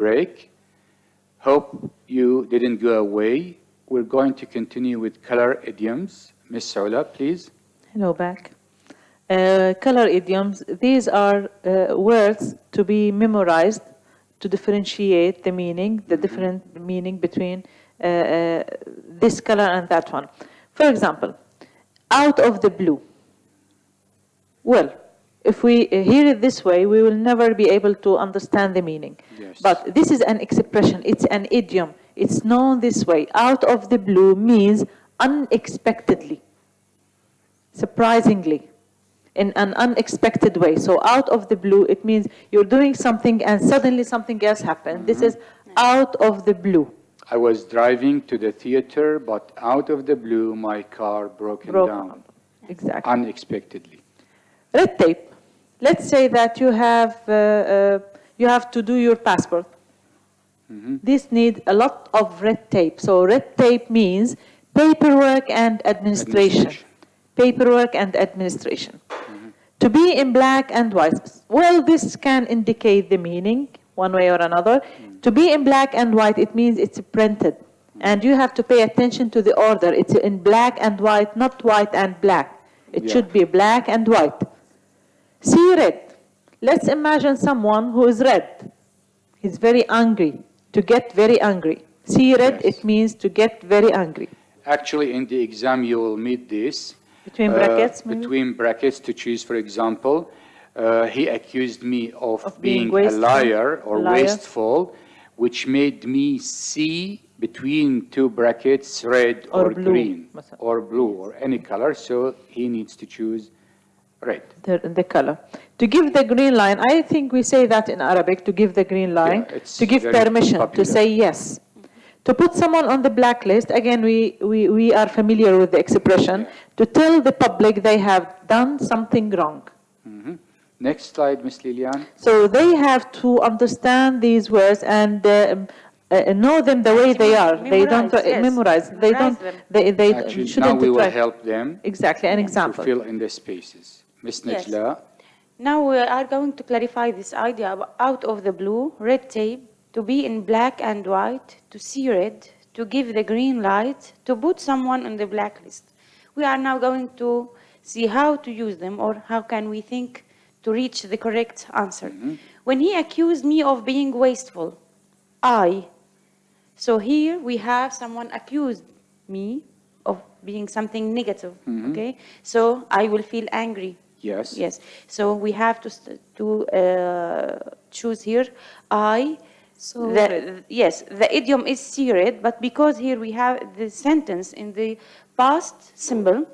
break. Hope you didn't go away. We're going to continue with color idioms. Miss Saula, please. Hello, back. Color idioms, these are words to be memorized to differentiate the meaning, the different meaning between this color and that one. For example, out of the blue. Well, if we hear it this way, we will never be able to understand the meaning. Yes. But this is an expression, it's an idiom. It's known this way. Out of the blue means unexpectedly, surprisingly, in an unexpected way. So out of the blue, it means you're doing something and suddenly something else happened. This is out of the blue. I was driving to the theater, but out of the blue, my car broke down. Exactly. Unexpectedly. Red tape. Let's say that you have to do your passport. This needs a lot of red tape. So red tape means paperwork and administration. Paperwork and administration. To be in black and white. Well, this can indicate the meaning one way or another. To be in black and white, it means it's printed. And you have to pay attention to the order. It's in black and white, not white and black. It should be black and white. See red. Let's imagine someone who is red. He's very angry. To get very angry. See red, it means to get very angry. Actually, in the exam, you will meet this. Between brackets, maybe? Between brackets to choose, for example, he accused me of being a wasteful, liar or wasteful, which made me see between two brackets red or green or blue or any color, so he needs to choose red. The color. To give the green line, I think we say that in Arabic, to give the green line, to give permission, to say yes. To put someone on the blacklist, again, we are familiar with the expression, to tell the public they have done something wrong. Next slide, Ms. Lilian. So they have to understand these words and know them the way they are. They don't memorize. They don't. They Actually, shouldn't. now we will help them. Exactly, an example. To fill in the spaces. Ms. Najla. Now we are going to clarify this idea of out of the blue, red tape, to be in black and white, to see red, to give the green light, to put someone on the blacklist. We are now going to see how to use them, or how can we think to reach the correct answer. When he accused me of being wasteful, so here we have someone accused me of being something negative, okay? So I will feel angry. Yes. Yes. So we have to choose here yes, the idiom is see red, but because here we have the sentence in the past symbol,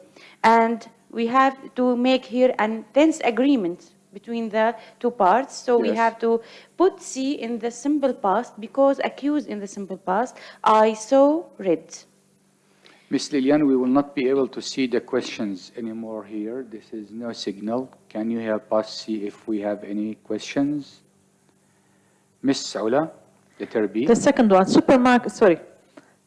and we have to make here a tense agreement between the two parts. So we have to put see in the simple past, because accused in the simple past, I saw red. Ms. Lilian, we will not be able to see the questions anymore here. This is no signal. Can you help us see if we have any questions? Ms. Saula, letter B. The second one, supermarket, sorry.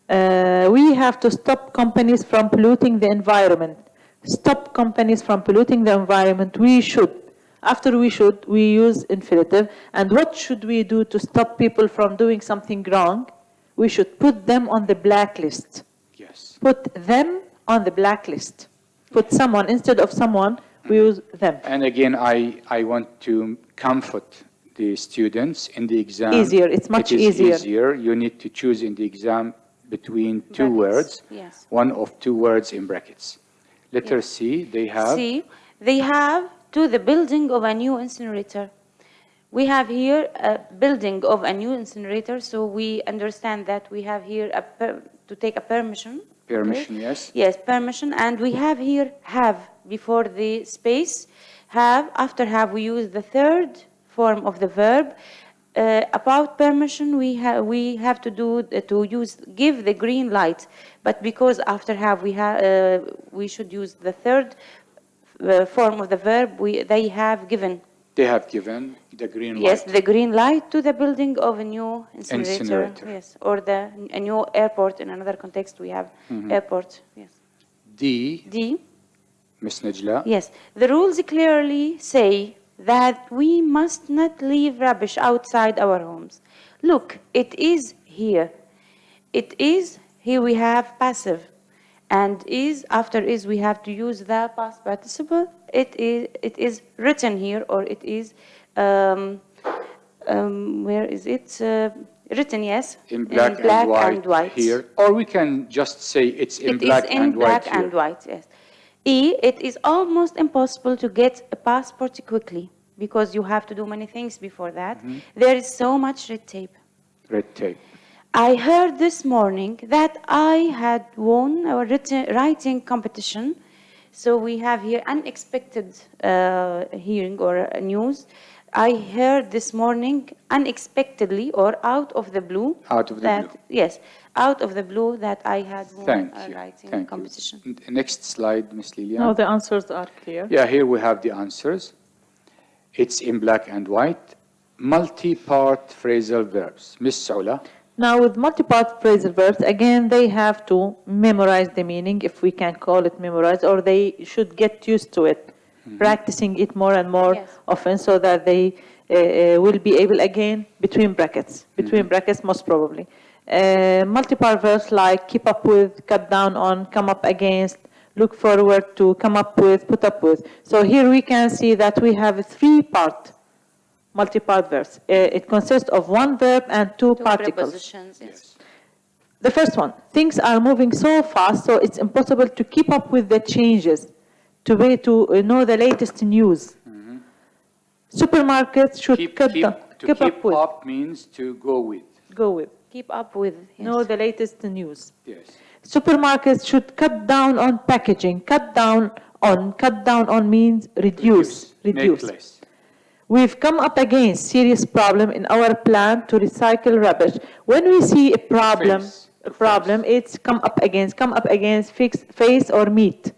We have to stop companies from polluting the environment. Stop companies from polluting the environment. We should. After we should, we use infinitive. And what should we do to stop people from doing something wrong? We should put them on the blacklist. Yes. Put them on the blacklist. Put someone instead of someone, we use them. And again, I want to comfort the students in the exam. Easier, it's much easier. You need to choose in the exam between two words, one of two words in brackets. Letter C, they have? C, they have to the building of a new incinerator. We have here a building of a new incinerator, so we understand that we have here to take a permission. Permission, yes. Yes, permission, and we have here have before the space. Have, after have, we use the third form of the verb. About permission, we have to use give the green light, but because after have we should use the third form of the verb. They have given. They have given the green light. Yes, the green light to the building of a new incinerator. Yes, or a new airport. In another context, we have airport. Yes. D. Ms. Najla. Yes, the rules clearly say that we must not leave rubbish outside our homes. Look, it is here. It is, here we have passive. And is, after is, we have to use the past participle. It is written here, or it is, where is it? Written, yes. In black, and white here. Or we can just say it's in black and white. It is in black and white, yes. E, it is almost impossible to get a passport quickly because you have to do many things before that. There is so much red tape. Red tape. I heard this morning that I had won a writing competition. So we have here unexpected hearing or news. I heard this morning unexpectedly or out of the blue. Out of the blue. Yes, out of the blue that I had won a writing competition. Next slide, Ms. Lilian. Now the answers are clear. Yeah, here we have the answers. It's in black and white. Multi-part phrasal verbs. Ms. Saula. Now with multi-part phrasal verbs, again, they have to memorize the meaning, if we can call it memorize, or they should get used to it, practicing it more and more often so that they will be able, again, between brackets most probably. Multi-part verbs like keep up with, cut down on, come up against, look forward to, come up with, put up with. So here we can see that we have a three-part multi-part verbs. It consists of one verb and two particles. Prepositions, yes. The first one, things are moving so fast, so it's impossible to keep up with the changes, to know the latest news. Supermarkets should keep up with. Up means to go with. Go with. Keep up with. Yes. Know the latest news. Yes. Supermarkets should cut down on packaging. Cut down on means reduce. Make less. We've come up against serious problem in our plan to recycle rubbish. When we see a problem, it's come up against, fix, face or meet.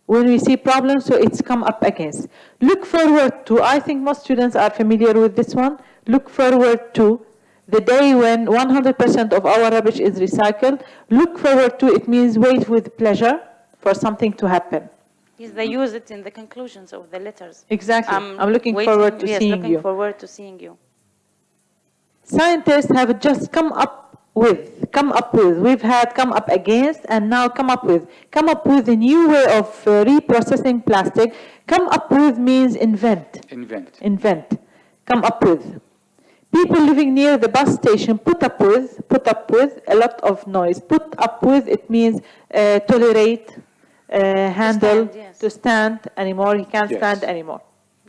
When we see problems, so it's come up against. Look forward to, I think most students are familiar with this one. Look forward to the day when 100% of our rubbish is recycled. Look forward to, it means wait with pleasure for something to happen. Yes, they use it in the conclusions of the letters. Exactly. I'm looking forward to seeing you. Looking forward to seeing you. Scientists have just come up with. We've had come up against and now come up with. Come up with a new way of reprocessing plastic. Come up with means invent. Invent. Come up with. People living near the bus station put up with a lot of noise. Put up with, it means tolerate. Handle, to stand anymore. He can't stand anymore.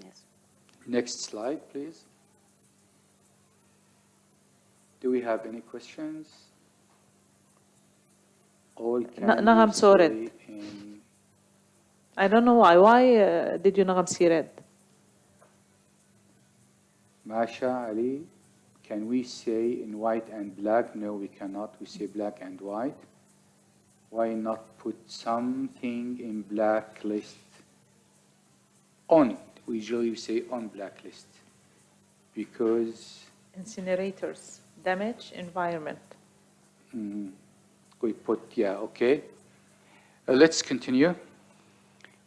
Yes. Next slide, please. Do we have any questions? All Nagam saw red. I don't know why. Why did you Nagam see red? Masha, Ali, can we say in white and black? No, we cannot. We say black and white. Why not put something in blacklist? On. We usually say on blacklist. Because incinerators, damage environment. We put, okay. Let's continue.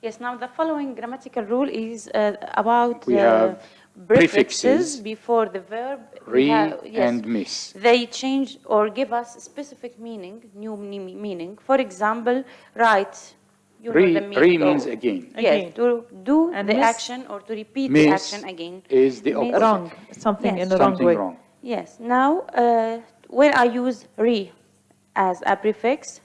Yes, now the following grammatical rule is about we have prefixes before the verb. And miss. They change or give us specific meaning, new meaning. For example, write. Means again. Yes, to do and the miss, action or to repeat the action again. Is the opposite. Wrong. Something in the wrong way. Wrong. Yes. Now, when I use as a prefix,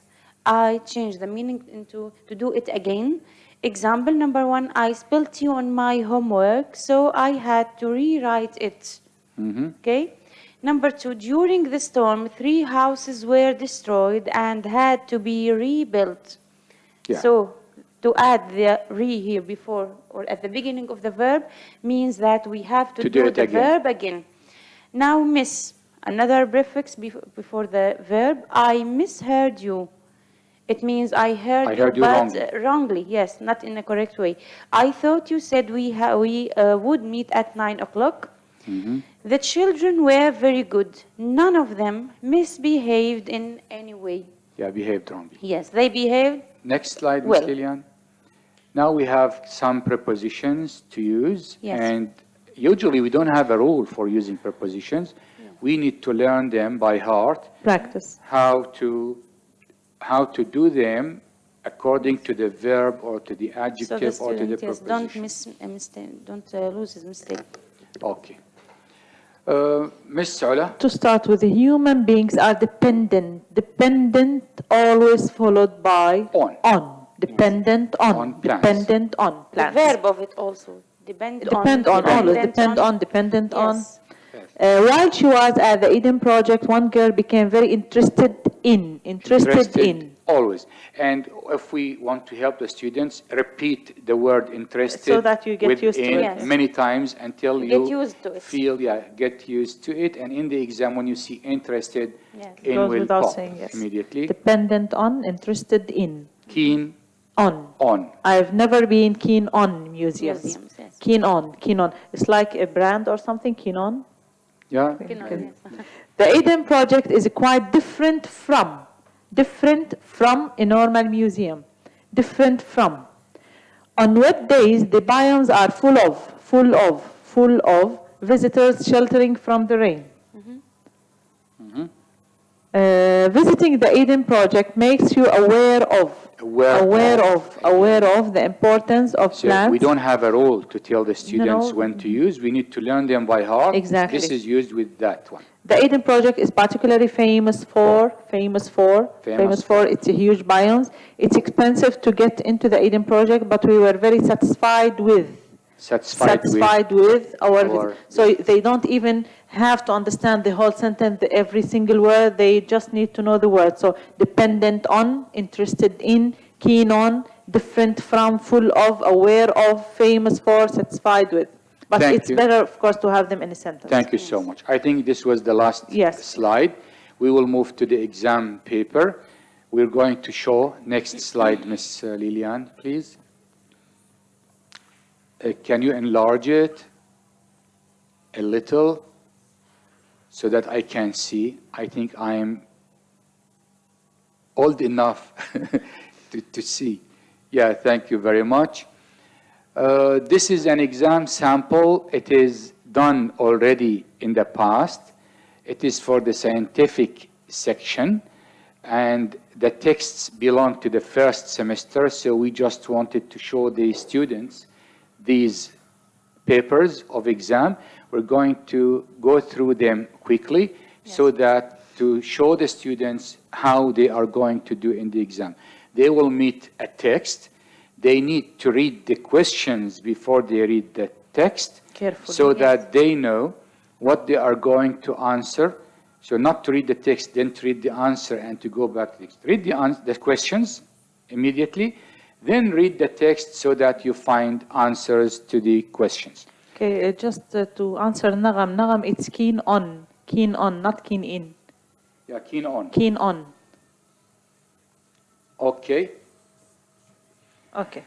I change the meaning into to do it again. Example number 1, I spilled tea on my homework, so I had to rewrite it. Okay. Number 2, during the storm, 3 houses were destroyed and had to be rebuilt. So, to add the here before or at the beginning of the verb means that we have to do the verb again. Now, miss, another prefix before the verb. I misheard you. It means I heard you, but wrongly. Yes, not in a correct way. I thought you said we would meet at 9 o'clock. The children were very good. None of them misbehaved in any way. Behaved wrongly. Yes, they behaved. Next slide, Ms. Lilian. Now we have some prepositions to use. And usually we don't have a rule for using prepositions. we need to learn them by heart, Practice. how to do them according to the verb or to the So the adjective or to the student, yes, don't preposition. miss a mistake, don't lose his mistake. Okay. Miss Ola, To start with, the human beings are dependent. Dependent always followed by On. Dependent on. On plants. Dependent on The plants. verb of it also. Depend on. Depend on, always. dependent Depend on, dependent on. Yes. While she was at the Eden project, one girl became very interested in. always. And if we want to help the students, repeat the word interested So that you get with used to in it. Yes. many times until Get you used to it. feel, get used to it. And in the exam, when you see interested, Yes. in Goes will without pop saying, yes. immediately. Dependent on, interested in. Keen On. on. I've never been keen on museums. Museums, yes. Keen on, keen on. It's like a brand or something, keen on. Yeah. You know, yes. The Eden project is quite different from a normal museum. Different from. On wet days, the biomes are full of visitors sheltering from the rain. Visiting the Eden project makes you aware of the importance of So plants. we don't have a role to tell the students No. when to use. We need to learn them by heart. Exactly. This is used with that one. The Eden project is particularly famous for. It's a huge biomes. It's expensive to get into the Eden project, but we were very satisfied with our visit. So they don't even have to understand the whole sentence, every single word. They just need to know the word. So dependent on, interested in, keen on, different from, full of, aware of, famous for, satisfied with. But Thank it's you. better, of course, to have them in a sentence. Thank you so much. I think this was the last Yes. slide. We will move to the exam paper. We're going to show next slide, Miss Lilian, please. Can you enlarge it a little so that I can see? I think I'm old enough to see. Yeah, thank you very much. This is an exam sample. It is done already in the past. It is for the scientific section, and the texts belong to the first semester, so we just wanted to show the students these papers of exam. We're going to go through them quickly so that to show the students how they are going to do in the exam. They will meet a text. They need to read the questions before they read the text Carefully, so yes. that they know what they are going to answer. So not to read the text, then to read the answer and to go back to the text. Read the questions immediately, then read the text so that you find answers to the questions. Okay, just to answer Nagam, it's keen on, not keen in. Yeah, keen on. Keen on. Okay. Okay.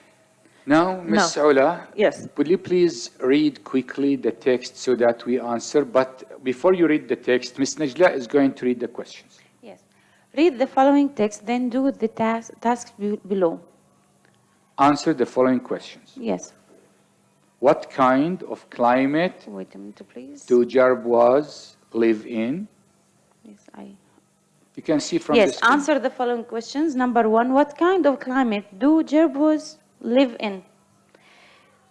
Now, Ms. Ola, Yes. would you please read quickly the text so that we answer? But before you read the text, Ms. Najla is going to read the questions. Yes. Read the following text, then do the tasks below. Answer the following questions. Yes. What kind of climate Wait a minute, please. do Jarbwas live in? Yes, You can see from the Yes, screen. answer the following questions. Number 1, what kind of climate do gerbils live in?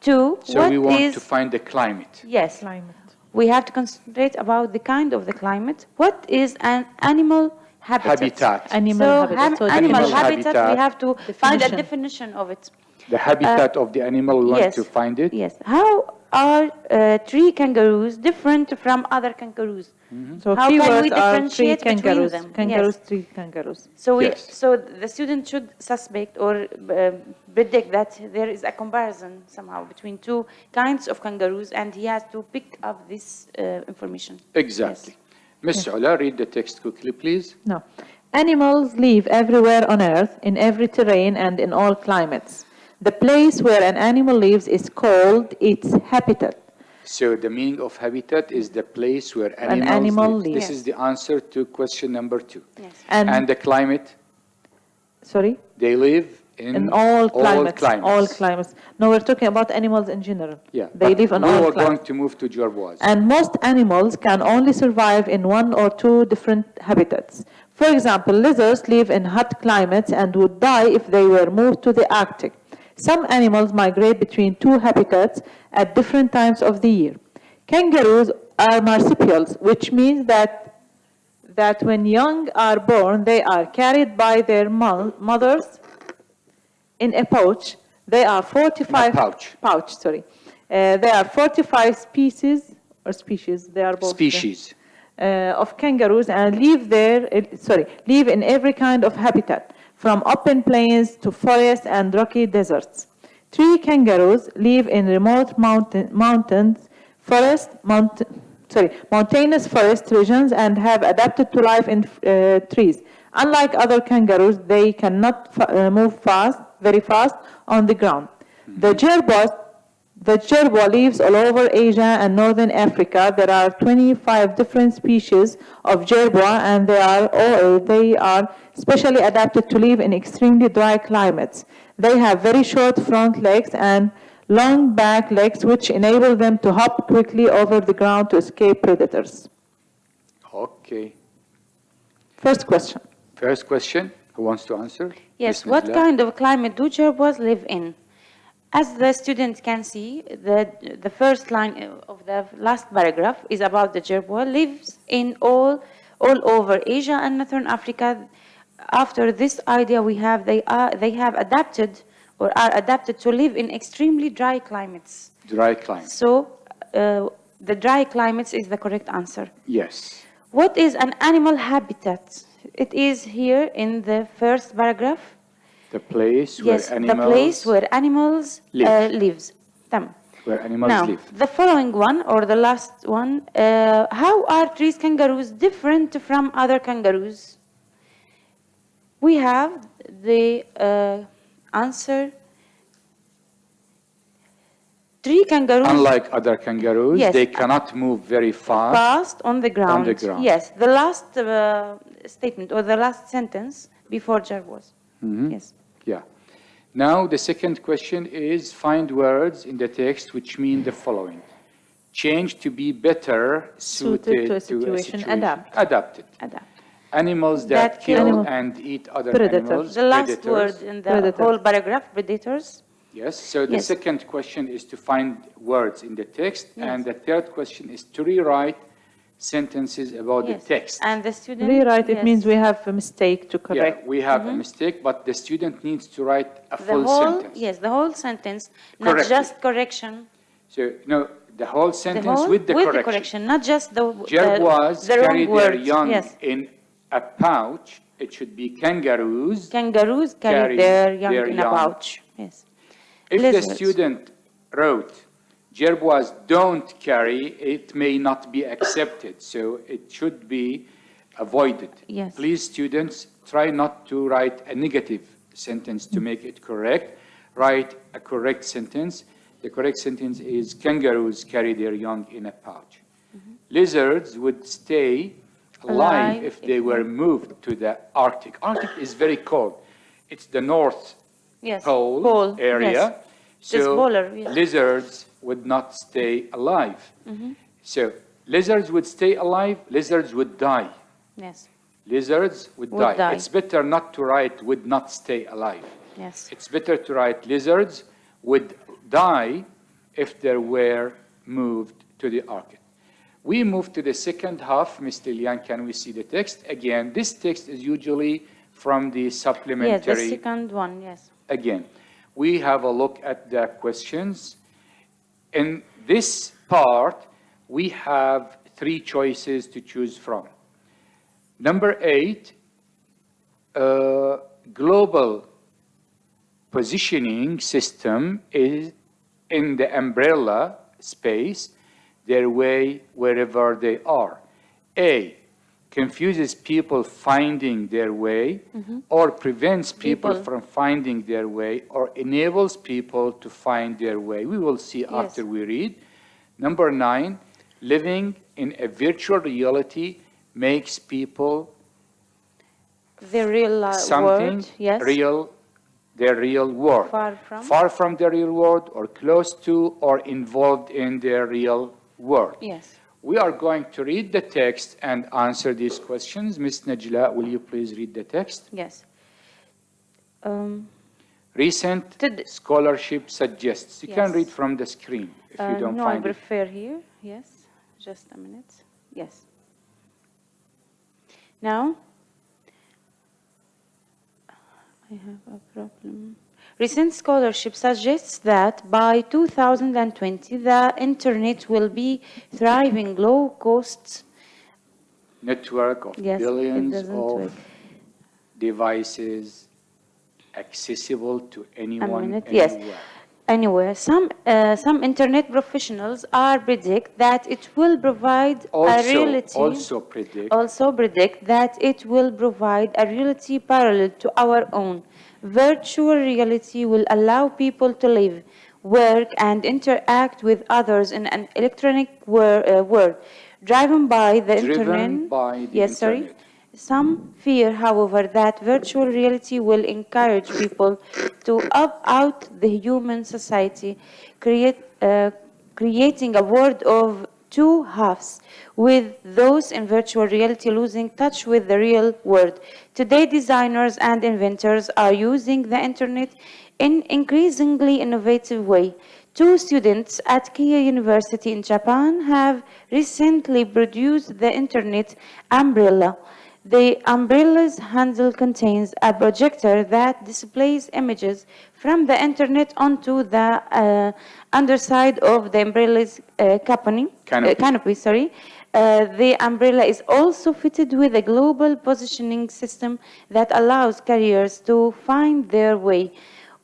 2, So what we want is... to find the climate. Yes, Climate. we have to concentrate about the kind of the climate. What is an animal habitat? Habitat. Animal habitat. So animal Animal habitat, habitat. we have to find a Definition. definition of it. The habitat of the animal, we want yes. to find it. Yes. How are tree kangaroos different from other kangaroos? So How can we keywords are tree differentiate between kangaroos. them? Kangaroos, Yes. tree kangaroos. So, Yes. so the student should suspect or predict that there is a comparison somehow between two kinds of kangaroos, and he has to pick up this information. Exactly. Ms. Ola, read the text quickly, please. No. Animals live everywhere on Earth, in every terrain and in all climates. The place where an animal lives is called its habitat. So the meaning of habitat is the place where An animals animal live. lives. This is the answer to question number 2. Yes. And the climate, Sorry? they live In all climates. climates. All climates. No, we're talking about animals in general. Yeah. They but live in we all were climates. going to move to gerboise. And most animals can only survive in 1 or 2 different habitats. For example, lizards live in hot climates and would die if they were moved to the Arctic. Some animals migrate between 2 habitats at different times of the year. Kangaroos are marsupials, which means that when young are born, they are carried by their mothers in a pouch. They are 45 pouch. There are 45 species. They are both Species. Of kangaroos and live in every kind of habitat, from open plains to forests and rocky deserts. Tree kangaroos live in remote mountainous forest regions and have adapted to life in trees. Unlike other kangaroos, they cannot move very fast on the ground. The jerboa lives all over Asia and northern Africa. There are 25 different species of jerboa, and they are specially adapted to live in extremely dry climates. They have very short front legs and long back legs, which enable them to hop quickly over the ground to escape predators. Okay. First question. Who wants to answer? Yes, what kind of climate do jerboas live in? As the student can see, the first line of the last paragraph is about the jerboa lives in all over Asia and northern Africa. After this idea we have, they have adapted or are adapted to live in extremely dry climates. Dry climates. So the dry climates is the correct answer. Yes. What is an animal habitat? It is here in the first paragraph. The place where Yes, animals the place where animals lives. Where animals Now, live. the following one, or the last one, how are trees kangaroos different from other kangaroos? We have the answer. Tree kangaroos. Unlike other kangaroos, Yes. they cannot move very Fast on the ground. On the ground. Yes, the last statement or the last sentence before jerboas. Yes. Yeah. Now the second question is find words in the text which mean the following. Change to be better suited to a situation. Adapted. Animals that kill and eat other Predators. animals. The last Predators. word in the Predators. whole paragraph, predators. Yes, so the second question is to find words in the text, and the third question is to rewrite sentences about the text. And the student... Rewrite, it means we have a mistake to correct. Yeah, we have a mistake, but the student needs to write a full whole, sentence. Yes, the whole sentence, Correctly. not just correction. So, no, the whole sentence with the correction. Not just the Jerboas the carry wrong their words. young Yes. in a pouch. It should be kangaroos. Kangaroos carry their young in a pouch. Yes. If Lizards. the student wrote, jerboas don't carry, it may not be accepted. So it should be avoided. Yes. Please, students, try not to write a negative sentence to make it correct. Write a correct sentence. The correct sentence is kangaroos carry their young in a pouch. Lizards would stay alive if they were moved to the Arctic. Arctic is very cold. It's the North Pole area. Yes. So polar, yes. lizards would not stay alive. So lizards would stay alive, lizards would die. Yes. Lizards would die. It's better not to write would not stay alive. Yes. It's better to write lizards would die if they were moved to the Arctic. We move to the second half. Ms. Lilian, can we see the text? Again, this text is usually from the supplementary. Yes, the second one, yes. Again, we have a look at the questions. In this part, we have 3 choices to choose from. Number 8, global positioning system is in the umbrella space, their way wherever they are. A, confuses people finding their way, or prevents people from finding their way, or enables people to find their way. We will see after we read. Number 9, living in a virtual reality makes people the real something world, yes. real the real world. Far from. Far from the real world, or close to, or involved in the real world. Yes. We are going to read the text and answer these questions. Ms. Najla, will you please read the text? Yes. Recent scholarship suggests. You can read from the screen if you don't no, find I it. prefer here. Yes. Just a minute. Yes. Now, I have a problem. Recent scholarship suggests that by 2020, the internet will be thriving low-cost Network of Yes, it billions doesn't of work. devices accessible to anyone, minute, yes. anywhere. Anyway, some internet professionals are predict that it will provide a reality. Also predict that it will provide a reality parallel to our own. Virtual reality will allow people to live, work, and interact with others in an electronic world, driven by the internet. Yes, sorry. Some fear, however, that virtual reality will encourage people to opt out the human society, creating a world of two halves, with those in virtual reality losing touch with the real world. Today, designers and inventors are using the internet in increasingly innovative way. Two students at Keiō University in Japan have recently produced the internet umbrella. The umbrella's handle contains a projector that displays images from the internet onto the underside of the umbrella's canopy. The umbrella is also fitted with a global positioning system that allows carriers to find their way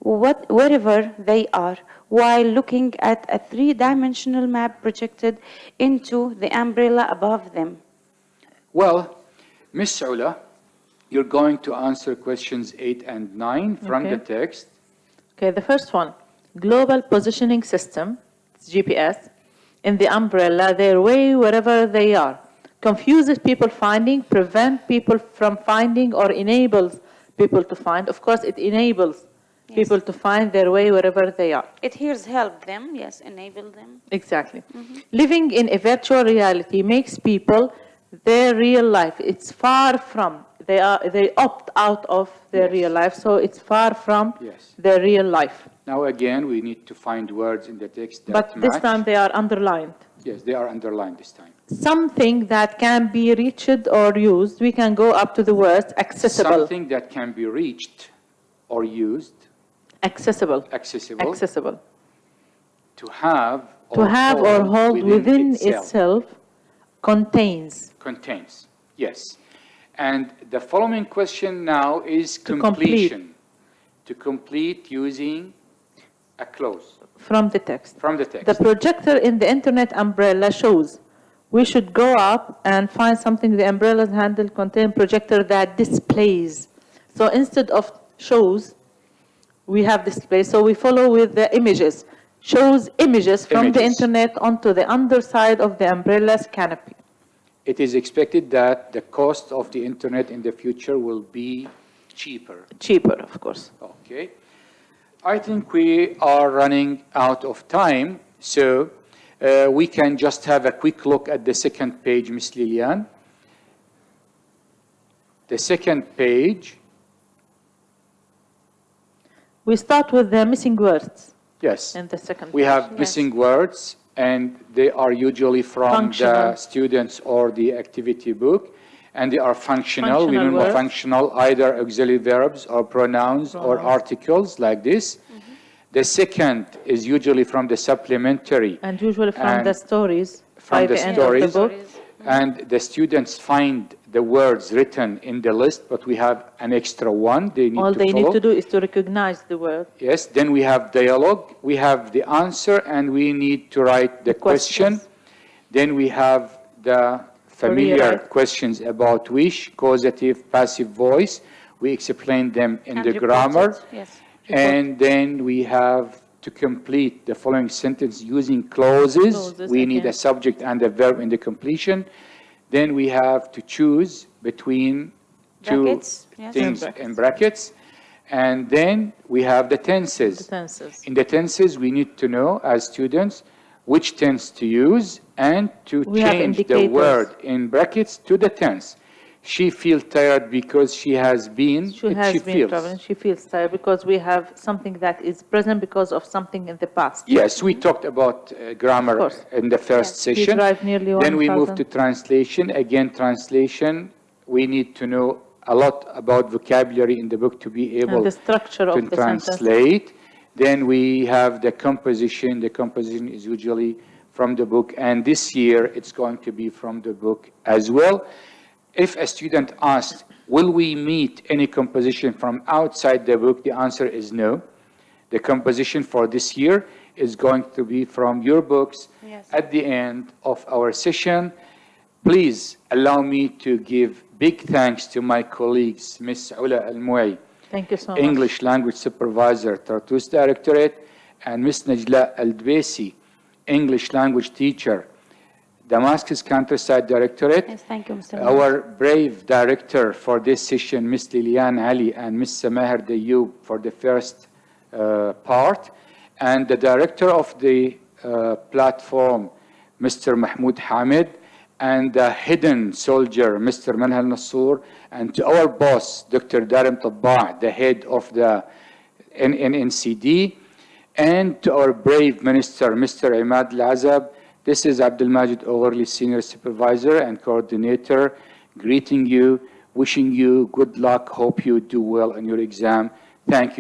wherever they are, while looking at a three-dimensional map projected into the umbrella above them. Well, Ms. Ula, you're going to answer questions 8 and 9 from the text. Okay, the first one, global positioning system, it's GPS, in the umbrella, their way wherever they are. Confuses people finding, prevent people from finding, or enables people to find. Of course, it enables people to find their way wherever they are. It here help them, yes, enable them. Exactly. Living in a virtual reality makes people their real life. It's far from. They opt out of their real life, so it's far from their real life. Now again, we need to find words in the text that But this time they are underlined. Yes, they are underlined this time. Something that can be reached or used, we can go up to the words accessible. Something that can be reached or used. Accessible. Accessible. Accessible. To have or hold within itself. Contains. Contains, yes. And the following question now is completion. To complete using a clause. From the text. From the text. The projector in the internet umbrella shows. We should go up and find something the umbrella's handle contain projector that displays. So instead of shows, we have display. So we follow with the images. Shows images from the internet onto the underside of the umbrella's canopy. It is expected that the cost of the internet in the future will be cheaper. Cheaper, of course. Okay. I think we are running out of time, so we can just have a quick look at the second page, Ms. Lilian. The second page. We start with the missing words. Yes. In the second we page. have missing words, and they are usually from the students or the activity book, and they are functional. We mean functional, either auxiliary verbs or pronouns or articles like this. The second is usually from the supplementary. And usually from the stories. From the stories. And the students find the words written in the list, but we have an extra one they need All to they follow. need to do is to recognize the word. Yes, then we have dialogue, we have the answer, and we need to write the question. Then we have the familiar questions about wish, causative, passive voice. We explain them in the grammar. Yes. And then we have to complete the following sentence using clauses. We need a subject and a verb in the completion. Then we have to choose between two things in brackets. And then we have the tenses. The tenses. In the tenses, we need to know as students which tense to use and to We have change the indicators. word in brackets to the tense. She feels tired because she has been. She has she been feels. traveling. She feels tired because we have something that is present because of something in the past. Yes, we talked about grammar Of course. in the first He session. drive nearly Then we 1,000. move to translation. Again, translation, we need to know a lot about vocabulary in the book to be able And the structure to of the sentence. translate. Then we have the composition. The composition is usually from the book, and this year it's going to be from the book as well. If a student asks, will we meet any composition from outside the book, the answer is no. The composition for this year is going to be from your books. Yes. At the end of our session. Please allow me to give big thanks to my colleagues, Ms. Ula Al-Muai, Thank you so much. English Language Supervisor, Tartus Directorate, and Ms. Najla Al-Dbesi, English Language Teacher, Damascus Countryside Directorate. Yes, thank you, Mr. Our brave director for this session, Ms. Lilian Ali and Ms. Samahar Dayoub for the first part, and the director of the platform, Mr. Mahmoud Hamid, and the hidden soldier, Mr. Manhal Nassour, and to our boss, Dr. Darim Tabba', the head of the NNCD, and to our brave minister, Mr. Imad Al-Azab. This is Abdul Majid Oghorli, Senior Supervisor and Coordinator, greeting you, wishing you good luck, hope you do well in your exam. Thank you.